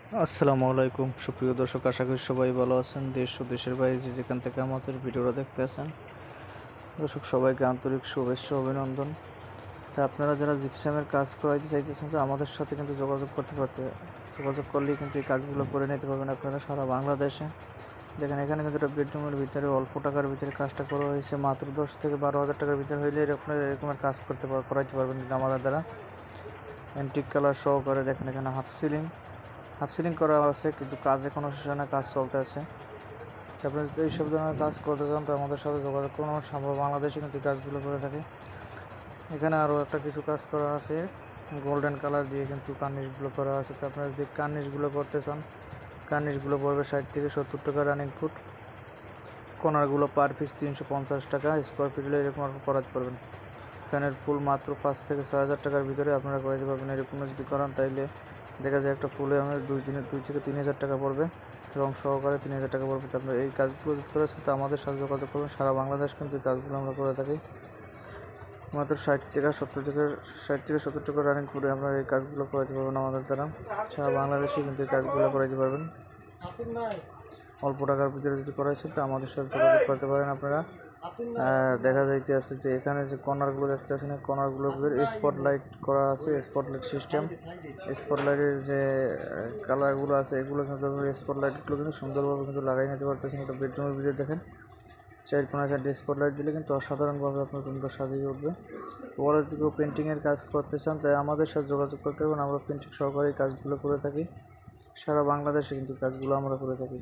আসসালামু আলাইকুম সুপ্রিয় দর্শক, আশা করি সবাই ভালো আছেন। দেশ ও দেশের বাইরে যে যেখান থেকে আমাদের ভিডিওটা দেখতে আছেন, দর্শক সবাইকে আন্তরিক শুভেচ্ছা অভিনন্দন। তা আপনারা যারা জিপসামের কাজ করাইতে চাইতেছেন, তো আমাদের সাথে কিন্তু যোগাযোগ করলেই কিন্তু এই কাজগুলো করে নিতে পারবেন আপনারা সারা বাংলাদেশে। দেখেন এখানে কিন্তু একটা বেডরুমের ভিতরে অল্প টাকার ভিতরে কাজটা করা হয়েছে, মাত্র 10 থেকে 12 হাজার টাকার ভিতরে হইলে এরকমের কাজ করাইতে পারবেন কিন্তু আমাদের দ্বারা। অ্যান্টিক কালার সহকারে দেখেন এখানে হাফ সিলিং করা আছে, কিন্তু কাজ এখনও শেষ হয় না, কাজ চলতে আছে। আপনি যদি এইসব ধরনের কাজ করতে চান তো আমাদের সাথে যোগাযোগ করুন। সম্ভব বাংলাদেশে কিন্তু কাজগুলো করে থাকে। এখানে আরও একটা কিছু কাজ করা আছে, গোল্ডেন কালার দিয়ে কিন্তু কার্নিশগুলো করা আছে। তো আপনারা যদি কার্নিশগুলো করতে চান, কার্নিশগুলো পড়বে 60 থেকে 70 টাকা রানিং ফুট। কর্নারগুলো পার পিস 350 টাকা, স্কোয়ার ফিট হলে এরকম করাতে পারবেন। ফ্যানের ফুল মাত্র 5 থেকে 6 হাজার টাকার ভিতরে আপনারা করাতে পারবেন। এরকম যদি করান তাইলে দেখা যায় একটা ফুলে আমাদের 2 থেকে 3 হাজার টাকা পড়বে, রং সহকারে 3 হাজার টাকা পড়বে। তো আপনারা এই কাজগুলো যদি করেছেন তো আমাদের সাথে যোগাযোগ করবেন। সারা বাংলাদেশ কিন্তু এই কাজগুলো আমরা করে থাকি। মাত্র 60 থেকে 70 টাকা রানিং করে আপনারা এই কাজগুলো করাতে পারবেন আমাদের দ্বারা। সারা বাংলাদেশে কিন্তু এই কাজগুলো করাতে পারবেন। অল্প টাকার ভিতরে যদি করাইছেন তো আমাদের সাথে যোগাযোগ করতে পারেন আপনারা। দেখা যাইতে আছে যে এখানে যে কর্নারগুলো দেখতে পাচ্ছেন, কর্নারগুলোর ভিতরে স্পটলাইট করা আছে, স্পটলাইট সিস্টেম। স্পটলাইটের যে কালারগুলো আছে এগুলো কিন্তু স্পটলাইটগুলো কিন্তু সুন্দরভাবে কিন্তু লাগাই নিতে পারতেছেন। একটা বেডরুমের ভিতরে দেখেন 4 কোণা 4টে স্পটলাইট দিলে কিন্তু অসাধারণভাবে আপনার রুমটা সাজিয়ে উঠবে। পরে যদি কেউ পেন্টিংয়ের কাজ করতে চান তাই আমাদের সাথে যোগাযোগ করতে পারবেন। আমরা পেন্টিং সহকারে কাজগুলো করে থাকি। সারা বাংলাদেশে কিন্তু কাজগুলো আমরা করে থাকি।